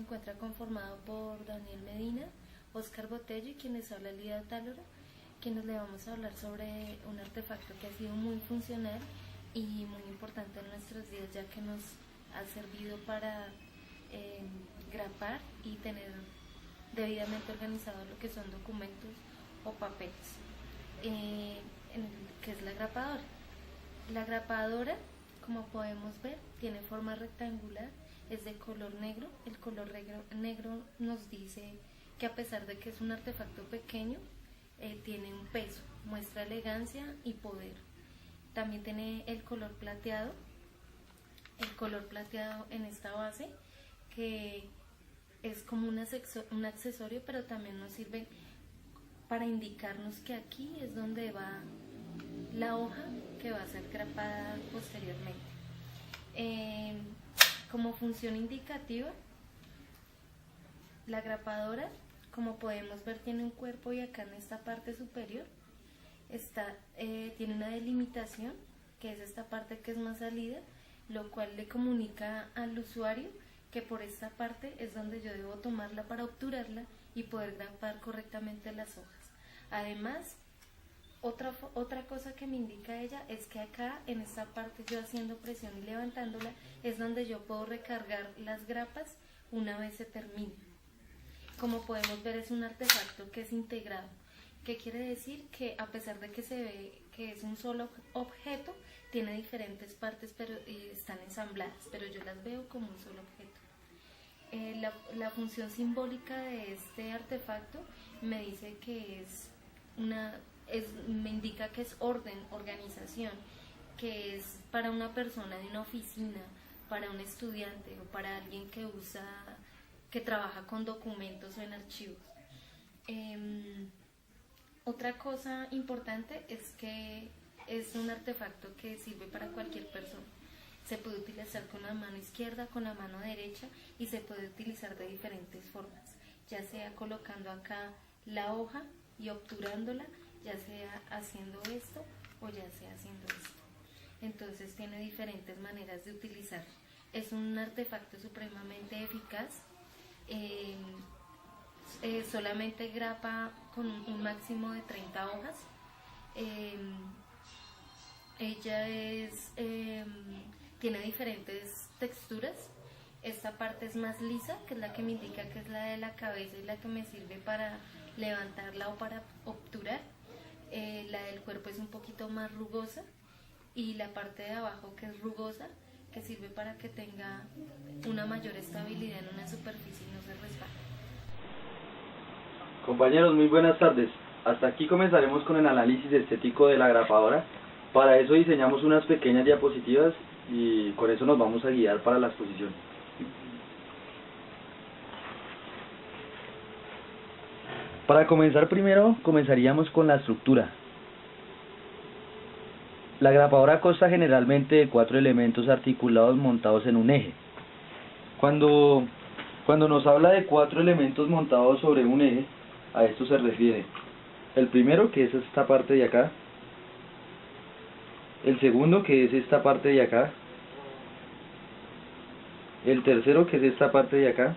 encuentra conformado por Daniel Medina, Oscar Botello y quienes habla Lida Otálora, quienes le vamos a hablar sobre un artefacto que ha sido muy funcional y muy importante en nuestros días, ya que nos ha servido para grapar y tener debidamente organizado lo que son documentos o papeles, que es la grapadora. La grapadora, como podemos ver, tiene forma rectangular, es de color negro. El color negro nos dice que a pesar de que es un artefacto pequeño, tiene un peso, muestra elegancia y poder. También tiene el color plateado en esta base, que es como un accesorio, pero también nos sirve para indicarnos que aquí es donde va la hoja que va a ser grapada posteriormente. Como función indicativa, la grapadora, como podemos ver, tiene un cuerpo y acá en esta parte superior tiene una delimitación, que es esta parte que es más salida, lo cual le comunica al usuario que por esta parte es donde yo debo tomarla para obturarla y poder grapar correctamente las hojas. Además, otra cosa que me indica ella es que acá en esta parte, yo haciendo presión y levantándola, es donde yo puedo recargar las grapas una vez se termine. Como podemos ver, es un artefacto que es integrado, que quiere decir que a pesar de que se ve que es un solo objeto, tiene diferentes partes, pero están ensambladas, pero yo las veo como un solo objeto. La función simbólica de este artefacto me dice que me indica que es orden, organización, que es para una persona de una oficina, para un estudiante o para alguien que trabaja con documentos o en archivos. Otra cosa importante es que es un artefacto que sirve para cualquier persona. Se puede utilizar con la mano izquierda, con la mano derecha, y se puede utilizar de diferentes formas, ya sea colocando acá la hoja y obturándola, ya sea haciendo esto o ya sea haciendo esto. Entonces tiene diferentes maneras de utilizar. Es un artefacto supremamente eficaz. Solamente grapa con un máximo de 30 hojas. Ella tiene diferentes texturas. Esta parte es más lisa, que es la que me indica que es la de la cabeza y la que me sirve para levantarla o para obturar. La del cuerpo es un poquito más rugosa, y la parte de abajo, que es rugosa, que sirve para que tenga una mayor estabilidad en una superficie y no se resbale. Compañeros, muy buenas tardes. Hasta aquí comenzaremos con el análisis estético de la grapadora. Para eso diseñamos unas pequeñas diapositivas y con eso nos vamos a guiar para la exposición. Para comenzar, primero comenzaríamos con la estructura. La grapadora consta generalmente de 4 elementos articulados montados en un eje. Cuando nos habla de 4 elementos montados sobre un eje, a esto se refiere el primero, que es esta parte de acá; el segundo, que es esta parte de acá; el tercero, que es esta parte de acá,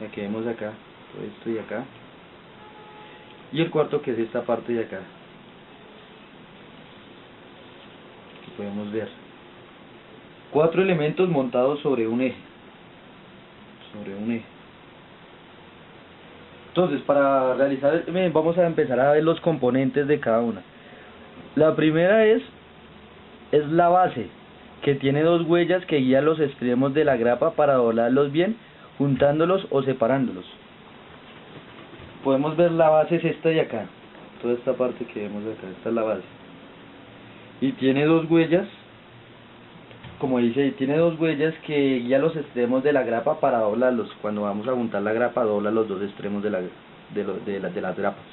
la que vemos acá, todo esto y acá; y el cuarto, que es esta parte de acá, que podemos ver. 4 elementos montados sobre un eje. Entonces, para realizar, vamos a empezar a ver los componentes de cada una. La primera es la base, que tiene 2 huellas que guían los extremos de la grapa para doblarlos bien, juntándolos o separándolos. Podemos ver la base es esta de acá, toda esta parte que vemos acá, esta es la base. Y tiene 2 huellas, como dice, tiene 2 huellas que guían los extremos de la grapa para doblarlos. Cuando vamos a juntar la grapa, dobla los 2 extremos de las grapas.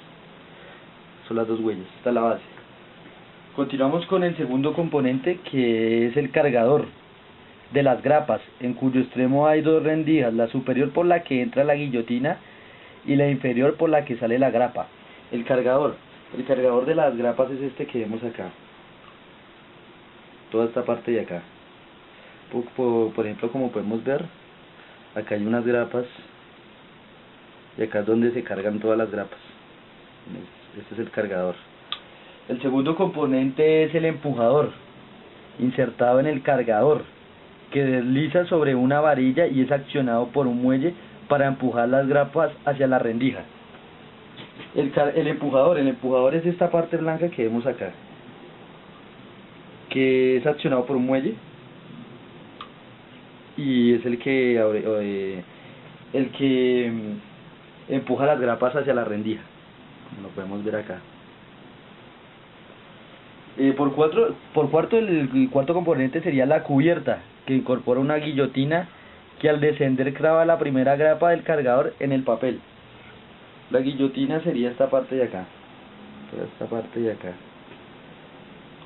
Son las 2 huellas, esta es la base. Continuamos con el segundo componente, que es el cargador de las grapas, en cuyo extremo hay 2 rendijas, la superior por la que entra la guillotina y la inferior por la que sale la grapa. El cargador de las grapas es este que vemos acá, toda esta parte de acá. Por ejemplo, como podemos ver, acá hay unas grapas y acá es donde se cargan todas las grapas. Este es el cargador. El segundo componente es el empujador, insertado en el cargador, que desliza sobre una varilla y es accionado por un muelle para empujar las grapas hacia la rendija. El empujador es esta parte blanca que vemos acá, que es accionado por un muelle y es el que empuja las grapas hacia la rendija, como lo podemos ver acá. Por cuarto, el cuarto componente sería la cubierta, que incorpora una guillotina que al descender clava la primera grapa del cargador en el papel. La guillotina sería esta parte de acá, toda esta parte de acá,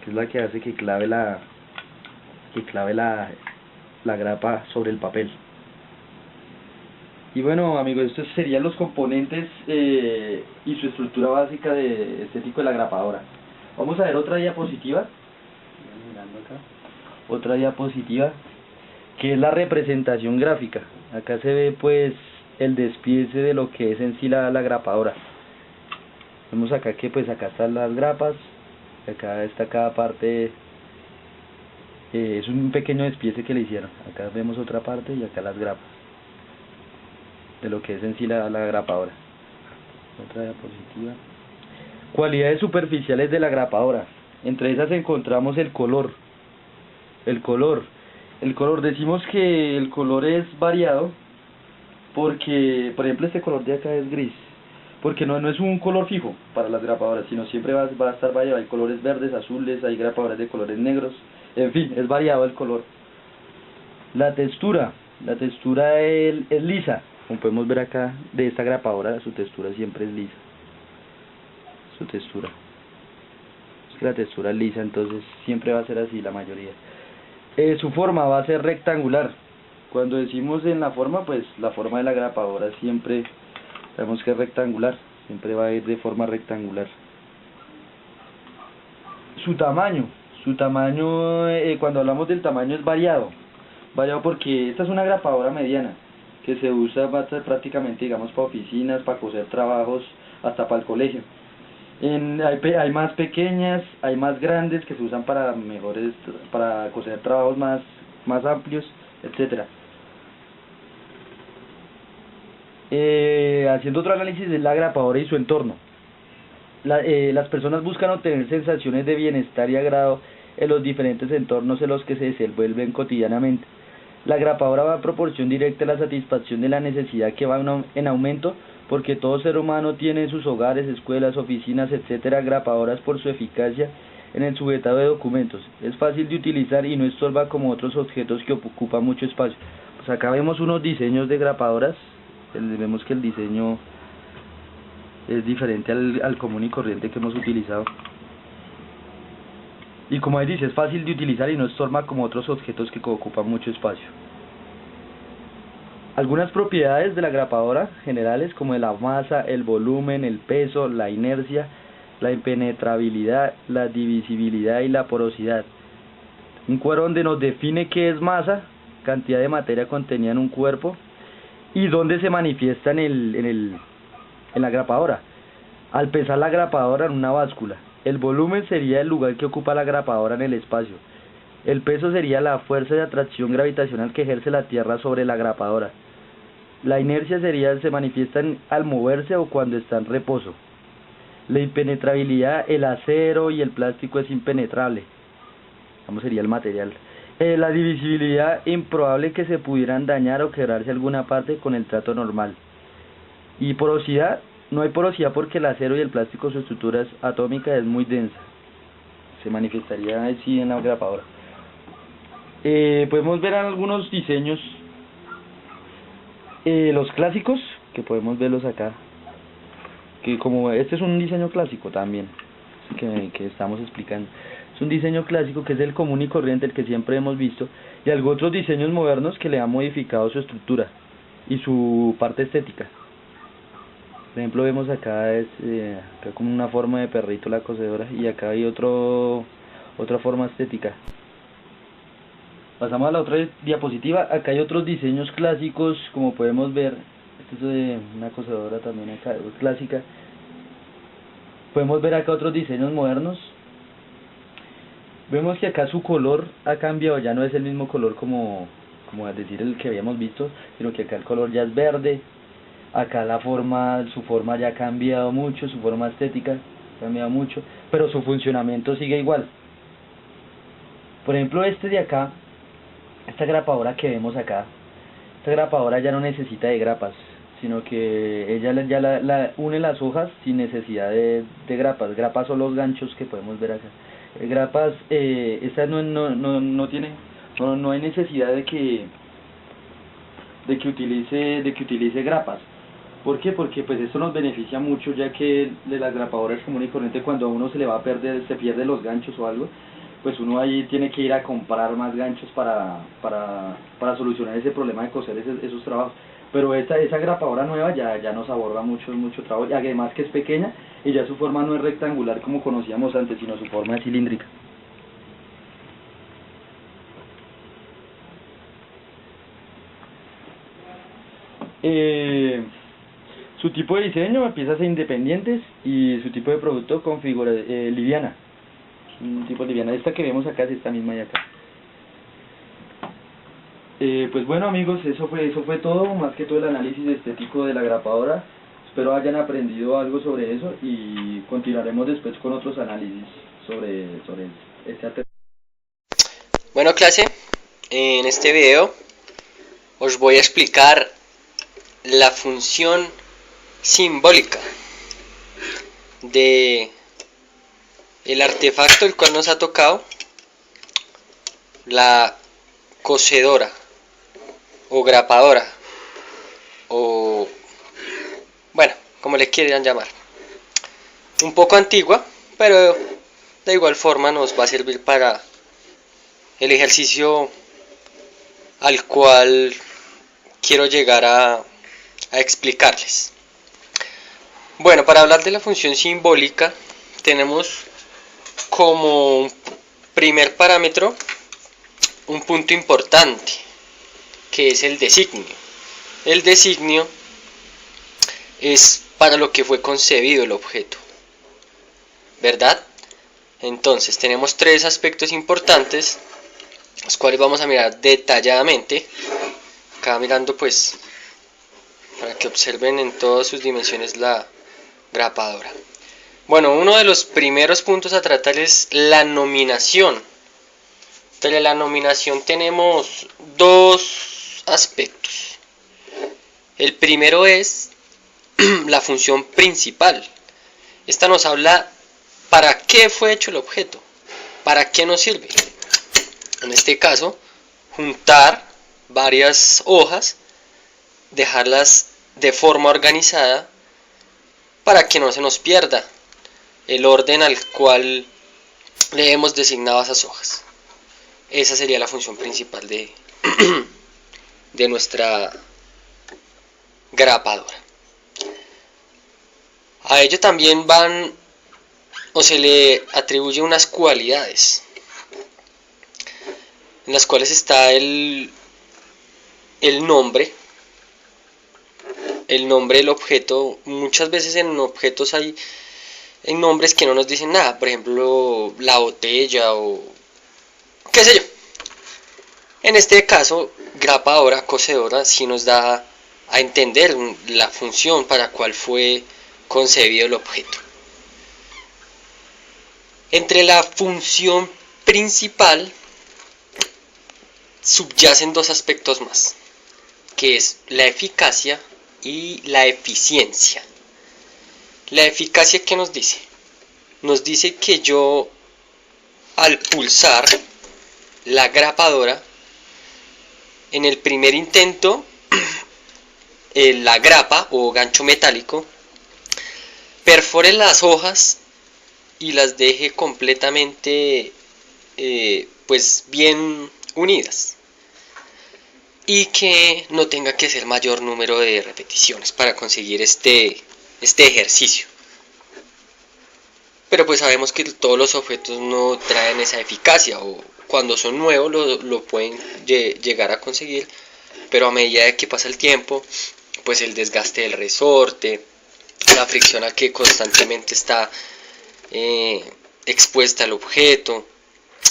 que es la que hace que clave la grapa sobre el papel. Y bueno, amigos, estos serían los componentes y su estructura básica de estético de la grapadora. Vamos a ver otra diapositiva. Mirando acá. Otra diapositiva, que es la representación gráfica. Acá se ve pues el despiece de lo que es en sí la grapadora. Vemos acá que pues acá están las grapas, acá está cada parte, es un pequeño despiece que le hicieron. Acá vemos otra parte y acá las grapas de lo que es en sí la grapadora. Otra diapositiva. Cualidades superficiales de la grapadora. Entre esas encontramos el color. El color, decimos que el color es variado porque, por ejemplo, este color de acá es gris, porque no es un color fijo para las grapadoras, sino siempre va a estar variado. Hay colores verdes, azules, hay grapadoras de colores negros, en fin, es variado el color. La textura es lisa, como podemos ver acá de esta grapadora, su textura siempre es lisa. Su textura, es que la textura es lisa, entonces siempre va a ser así la mayoría. Su forma va a ser rectangular. Cuando decimos en la forma, pues la forma de la grapadora siempre sabemos que es rectangular, siempre va a ir de forma rectangular. Su tamaño, cuando hablamos del tamaño es variado porque esta es una grapadora mediana que se usa prácticamente, digamos, para oficinas, para coser trabajos, hasta para el colegio. Hay más pequeñas, hay más grandes que se usan para coser trabajos más amplios, etcétera. Haciendo otro análisis de la grapadora y su entorno. Las personas buscan obtener sensaciones de bienestar y agrado en los diferentes entornos en los que se desenvuelven cotidianamente. La grapadora va a proporción directa a la satisfacción de la necesidad que va en aumento, porque todo ser humano tiene en sus hogares, escuelas, oficinas, etcétera, grapadoras por su eficacia en el sujetado de documentos. Es fácil de utilizar y no estorba como otros objetos que ocupan mucho espacio. Pues acá vemos unos diseños de grapadoras. Vemos que el diseño es diferente al común y corriente que hemos utilizado. Y como ahí dice, es fácil de utilizar y no estorba como otros objetos que ocupan mucho espacio. Algunas propiedades de la grapadora generales, como la masa, el volumen, el peso, la inercia, la impenetrabilidad, la divisibilidad y la porosidad. Un cuadro donde nos define qué es masa, cantidad de materia contenida en un cuerpo, y dónde se manifiesta en la grapadora. Al pesar la grapadora en una báscula. El volumen sería el lugar que ocupa la grapadora en el espacio. El peso sería la fuerza de atracción gravitacional que ejerce la Tierra sobre la grapadora. La inercia se manifiesta al moverse o cuando está en reposo. La impenetrabilidad, el acero y el plástico es impenetrable. ¿Cómo sería el material? La divisibilidad, improbable que se pudieran dañar o quebrarse alguna parte con el trato normal. Y porosidad, no hay porosidad porque el acero y el plástico, su estructura atómica es muy densa. Se manifestaría así en la grapadora. Podemos ver algunos diseños. Los clásicos, que podemos verlos acá, que como este es un diseño clásico también, que estamos explicando, es un diseño clásico que es el común y corriente, el que siempre hemos visto, y algunos otros diseños modernos que le han modificado su estructura y su parte estética. Por ejemplo, vemos acá acá como una forma de perrito la cosedora, y acá hay otra forma estética. Pasamos a la otra diapositiva. Acá hay otros diseños clásicos, como podemos ver. Esto es de una cosedora también acá, clásica. Podemos ver acá otros diseños modernos. Vemos que acá su color ha cambiado, ya no es el mismo color como a decir el que habíamos visto, sino que acá el color ya es verde. Acá su forma ya ha cambiado mucho, su forma estética ha cambiado mucho, pero su funcionamiento sigue igual. Por ejemplo, este de acá, esta grapadora que vemos acá, esta grapadora ya no necesita de grapas, sino que ella ya une las hojas sin necesidad de grapas. Grapas son los ganchos que podemos ver acá. Grapas, esta no hay necesidad de que utilice grapas. ¿Por qué? Porque pues esto nos beneficia mucho, ya que de las grapadoras común y corriente, cuando a uno se pierde los ganchos o algo, pues uno ahí tiene que ir a comprar más ganchos para solucionar ese problema de coser esos trabajos. Pero esa grapadora nueva ya nos ahorra mucho trabajo, y además que es pequeña, y ya su forma no es rectangular como conocíamos antes, sino su forma es cilíndrica. Su tipo de diseño, piezas independientes, y su tipo de producto, configura liviana. Un tipo liviana. Esta que vemos acá es esta misma de acá. Pues bueno, amigos, eso fue todo, más que todo el análisis estético de la grapadora. Espero hayan aprendido algo sobre eso, y continuaremos después con otros análisis sobre este. Bueno, clase, en este video os voy a explicar la función simbólica de el artefacto el cual nos ha tocado, la cosedora o grapadora, o bueno, como le quieran llamar. Un poco antigua, pero de igual forma nos va a servir para el ejercicio al cual quiero llegar a explicarles. Bueno, para hablar de la función simbólica tenemos como primer parámetro un punto importante, que es el designio. El designio es para lo que fue concebido el objeto, ¿verdad? Entonces tenemos tres aspectos importantes, los cuales vamos a mirar detalladamente. Acá mirando pues para que observen en todas sus dimensiones la grapadora. Bueno, uno de los primeros puntos a tratar es la nominación. Entre la nominación tenemos dos aspectos. El primero es la función principal. Esta nos habla para qué fue hecho el objeto, para qué nos sirve. En este caso, juntar varias hojas, dejarlas de forma organizada para que no se nos pierda el orden al cual le hemos designado a esas hojas. Esa sería la función principal de nuestra grapadora. A ello también van o se le atribuyen unas cualidades, en las cuales está el nombre del objeto. Muchas veces en objetos hay nombres que no nos dicen nada, por ejemplo la botella o qué sé yo. En este caso, grapadora, cosedora, sí nos da a entender la función para cual fue concebido el objeto. Entre la función principal subyacen dos aspectos más, que es la eficacia y la eficiencia. La eficacia, ¿qué nos dice? Nos dice que yo, al pulsar la grapadora, en el primer intento, la grapa o gancho metálico perfore las hojas y las deje completamente pues bien unidas, y que no tenga que hacer mayor número de repeticiones para conseguir este ejercicio. pero pues sabemos que todos los objetos no traen esa eficacia, o cuando son nuevos lo pueden llegar a conseguir, pero a medida de que pasa el tiempo, pues el desgaste del resorte, la fricción a que constantemente está expuesta al objeto,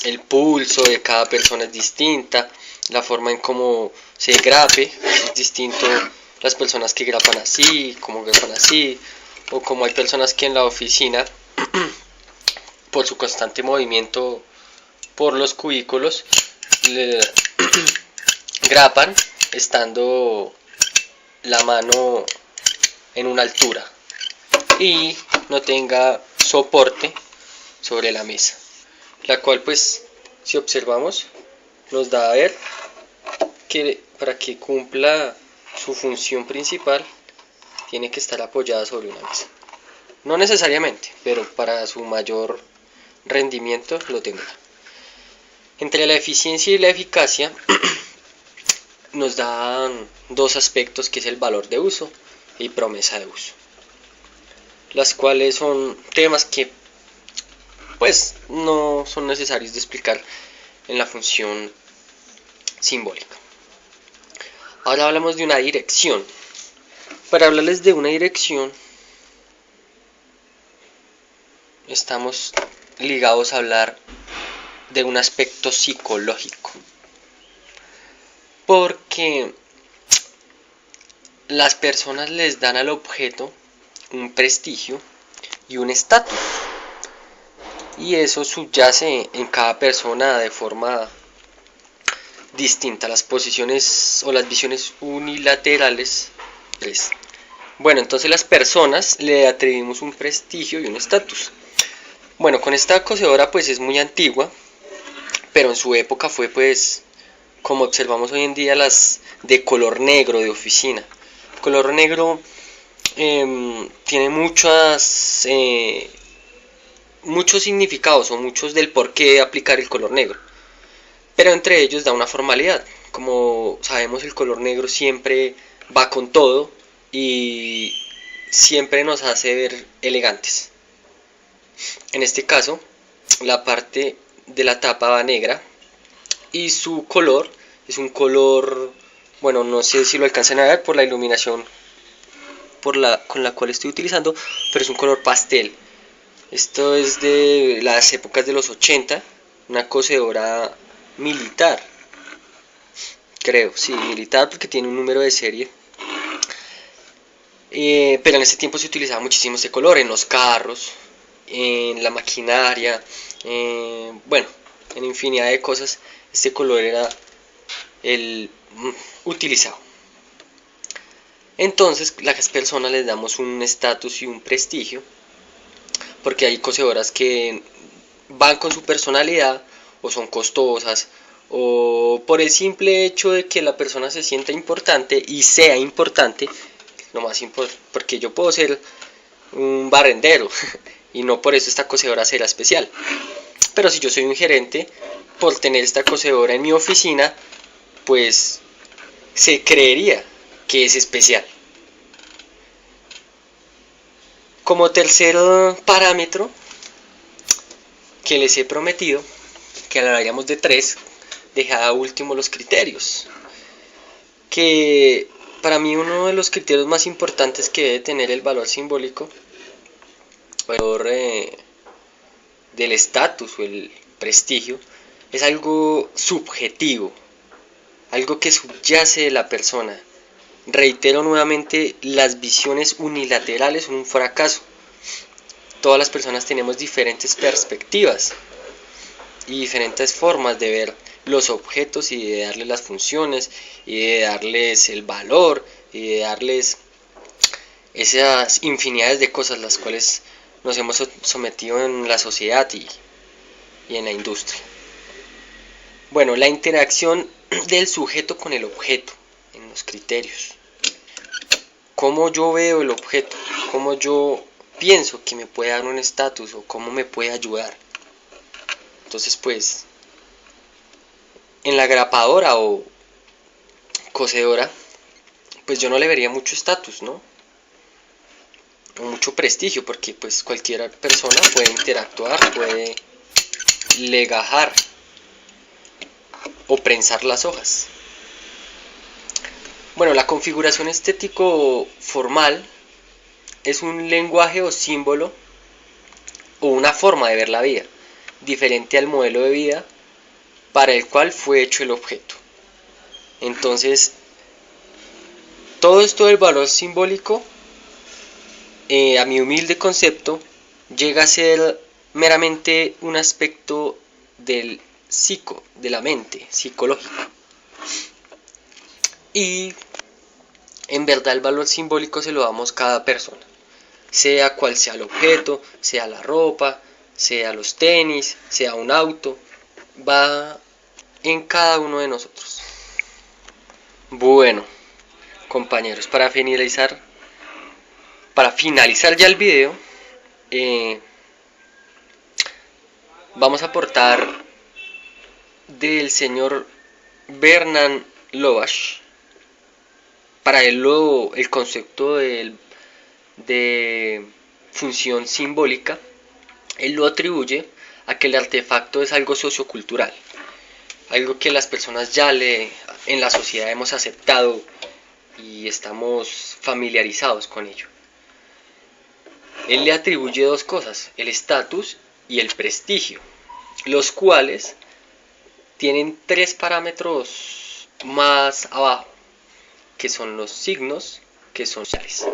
el pulso de cada persona es distinta, la forma en cómo se grape es distinto, las personas que grapan así, como grapan así, o como hay personas que en la oficina por su constante movimiento por los cubículos grapan estando la mano en una altura y no tenga soporte sobre la mesa, la cual pues si observamos nos da a ver que para que cumpla su función principal tiene que estar apoyada sobre una mesa. No necesariamente, pero para su mayor rendimiento lo tendrá. Entre la eficiencia y la eficacia nos dan dos aspectos, que es el valor de uso y promesa de uso, las cuales son temas que pues no son necesarios de explicar en la función simbólica. Ahora hablamos de una dirección. Para hablarles de una dirección estamos ligados a hablar de un aspecto psicológico, porque las personas les dan al objeto un prestigio y un estatus, y eso subyace en cada persona de forma distinta. Las posiciones o las visiones unilaterales. Bueno, entonces las personas le atribuimos un prestigio y un estatus. Bueno, con esta cosedora pues es muy antigua, pero en su época fue pues, como observamos hoy en día, las de color negro de oficina. El color negro tiene muchos significados, o muchos del por qué aplicar el color negro, pero entre ellos da una formalidad. Como sabemos, el color negro siempre va con todo y siempre nos hace ver elegantes. En este caso, la parte de la tapa va negra y su color es un color, bueno, no sé si lo alcanzan a ver por la iluminación con la cual estoy utilizando, pero es un color pastel. Esto es de las épocas de los 80, una cosedora militar, creo, sí, militar, porque tiene un número de serie. Pero en ese tiempo se utilizaba muchísimo este color en los carros, en la maquinaria, bueno, en infinidad de cosas. Este color era el utilizado. Entonces las personas les damos un estatus y un prestigio, porque hay cosedoras que van con su personalidad, o son costosas, o por el simple hecho de que la persona se sienta importante y sea importante, lo más importante, porque yo puedo ser un barrendero y no por eso esta cosedora será especial. Pero si yo soy un gerente, por tener esta cosedora en mi oficina, pues se creería que es especial. Como tercer parámetro que les he prometido que hablaríamos de 3, dejada último los criterios, que para mí uno de los criterios más importantes que debe tener el valor simbólico, el valor del estatus o el prestigio, es algo subjetivo, algo que subyace de la persona. Reitero nuevamente, las visiones unilaterales son un fracaso. Todas las personas tenemos diferentes perspectivas y diferentes formas de ver los objetos y de darles las funciones y de darles el valor y de darles esas infinidades de cosas las cuales nos hemos sometido en la sociedad y en la industria. Bueno, la interacción del sujeto con el objeto en los criterios. Cómo yo veo el objeto, cómo yo pienso que me puede dar un estatus o cómo me puede ayudar. Entonces pues en la grapadora o cosedora pues yo no le vería mucho estatus, ¿no? o mucho prestigio, porque pues cualquier persona puede interactuar, puede legajar o prensar las hojas. Bueno, la configuración estético formal es un lenguaje o símbolo o una forma de ver la vida, diferente al modelo de vida para el cual fue hecho el objeto. Entonces, todo esto del valor simbólico, a mi humilde concepto, llega a ser meramente un aspecto del de la mente, psicológico. Y en verdad el valor simbólico se lo damos cada persona, sea cual sea el objeto, sea la ropa, sea los tenis, sea un auto, va en cada uno de nosotros. Bueno, compañeros, para finalizar ya el video, vamos a aportar del señor Bernard Lubbock. Para él el concepto de función simbólica, él lo atribuye a que el artefacto es algo sociocultural, algo que las personas ya en la sociedad hemos aceptado y estamos familiarizados con ello. Él le atribuye dos cosas, el estatus y el prestigio, los cuales tienen tres parámetros más abajo, que son los signos, que son señales.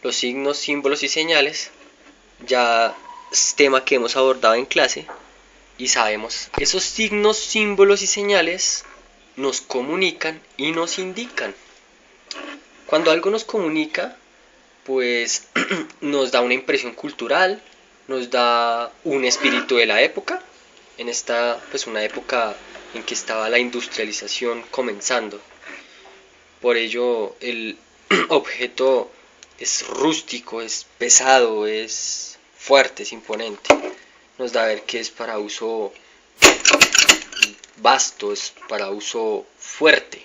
Los signos, símbolos y señales ya es tema que hemos abordado en clase y sabemos. Esos signos, símbolos y señales nos comunican y nos indican. Cuando algo nos comunica, pues nos da una impresión cultural, nos da un espíritu de la época, en esta pues una época en que estaba la industrialización comenzando. Por ello el objeto es rústico, es pesado, es fuerte, es imponente. Nos da a ver que es para uso vasto, es para uso fuerte.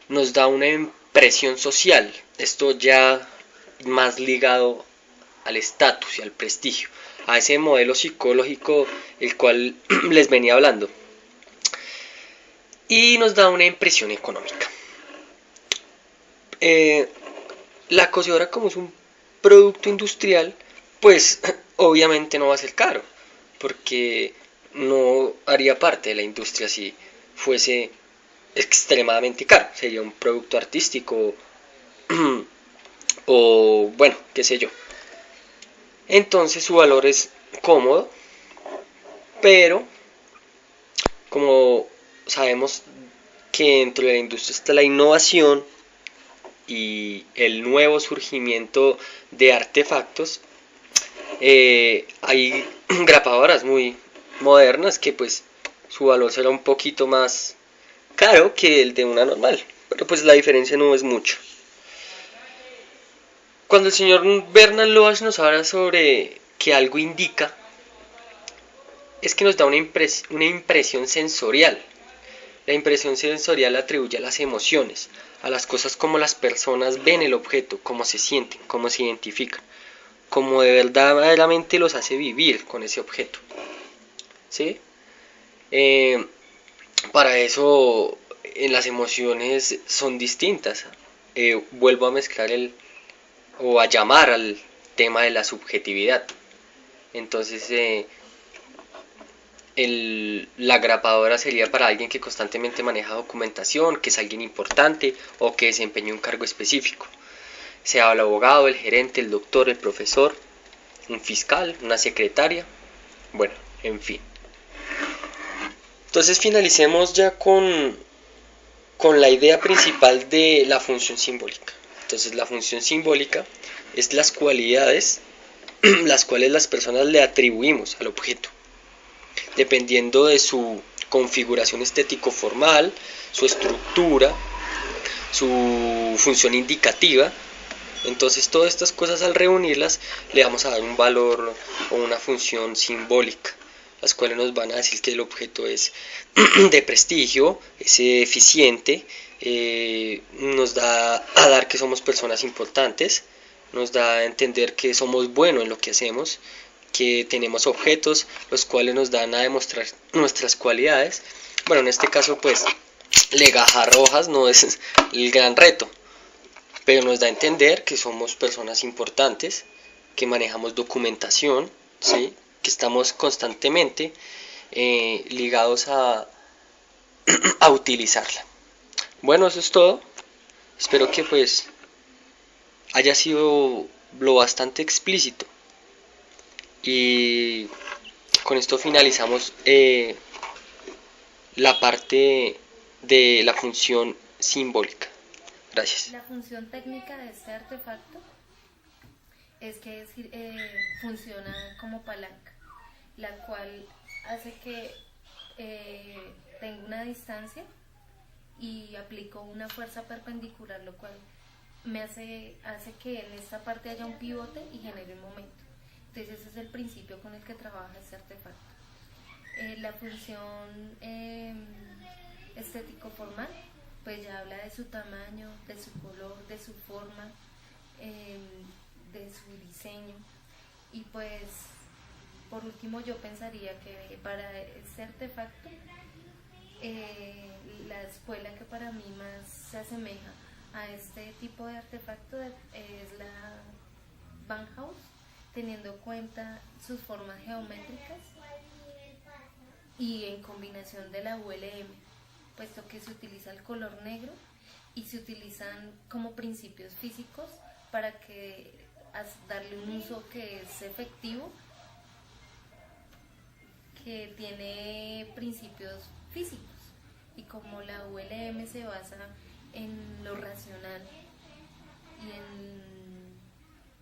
Nos da una impresión social, esto ya más ligado al estatus y al prestigio, a ese modelo psicológico el cual les venía hablando. Y nos da una impresión económica. La cosedora, como es un producto industrial, pues obviamente no va a ser caro, porque no haría parte de la industria si fuese extremadamente caro. Sería un producto artístico o bueno, qué sé yo. Entonces su valor es cómodo, pero como sabemos que dentro de la industria está la innovación y el nuevo surgimiento de artefactos, hay grapadoras muy modernas que pues su valor será un poquito más caro que el de una normal, pero pues la diferencia no es mucho. Cuando el señor Bernard Lubbock nos habla sobre que algo indica, es que nos da una impresión sensorial. La impresión sensorial atribuye a las emociones, a las cosas como las personas ven el objeto, cómo se sienten, cómo se identifican, cómo de verdaderamente los hace vivir con ese objeto. ¿Sí? Para eso las emociones son distintas. Vuelvo a mezclar o a llamar al tema de la subjetividad. Entonces la grapadora sería para alguien que constantemente maneja documentación, que es alguien importante o que desempeña un cargo específico, sea el abogado, el gerente, el doctor, el profesor, un fiscal, una secretaria, bueno, en fin. Entonces finalicemos ya con la idea principal de la función simbólica. Entonces la función simbólica es las cualidades las cuales las personas le atribuimos al objeto, dependiendo de su configuración estético formal, su estructura, su función indicativa. Entonces todas estas cosas, al reunirlas, le vamos a dar un valor o una función simbólica, las cuales nos van a decir que el objeto es de prestigio, es eficiente, nos da a dar que somos personas importantes, nos da a entender que somos buenos en lo que hacemos, que tenemos objetos los cuales nos dan a demostrar nuestras cualidades. Bueno, en este caso pues legajar hojas no es el gran reto, pero nos da a entender que somos personas importantes, que manejamos documentación, ¿sí? Que estamos constantemente ligados a utilizarla. Bueno, eso es todo. Espero que pues haya sido lo bastante explícito. Y con esto finalizamos la parte de la función simbólica. Gracias. La función técnica de este artefacto es que funciona como palanca, la cual hace que tenga una distancia y aplico una fuerza perpendicular, lo cual me hace que en esta parte haya un pivote y genere un momento. Entonces ese es el principio con el que trabaja este artefacto. La función estético-formal pues ya habla de su tamaño, de su color, de su forma, de su diseño. Y pues por último yo pensaría que para este artefacto la escuela que para mí más se asemeja a este tipo de artefacto es la Bauhaus, teniendo en cuenta sus formas geométricas y en combinación de la ULM, puesto que se utiliza el color negro y se utilizan como principios físicos para darle un uso que es efectivo, que tiene principios físicos, y como la ULM se basa en lo racional y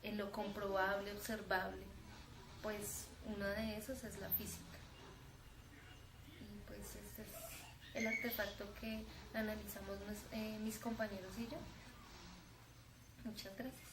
en lo comprobable, observable, pues uno de esos es la física. Y pues este es el artefacto que analizamos mis compañeros y yo. Muchas gracias.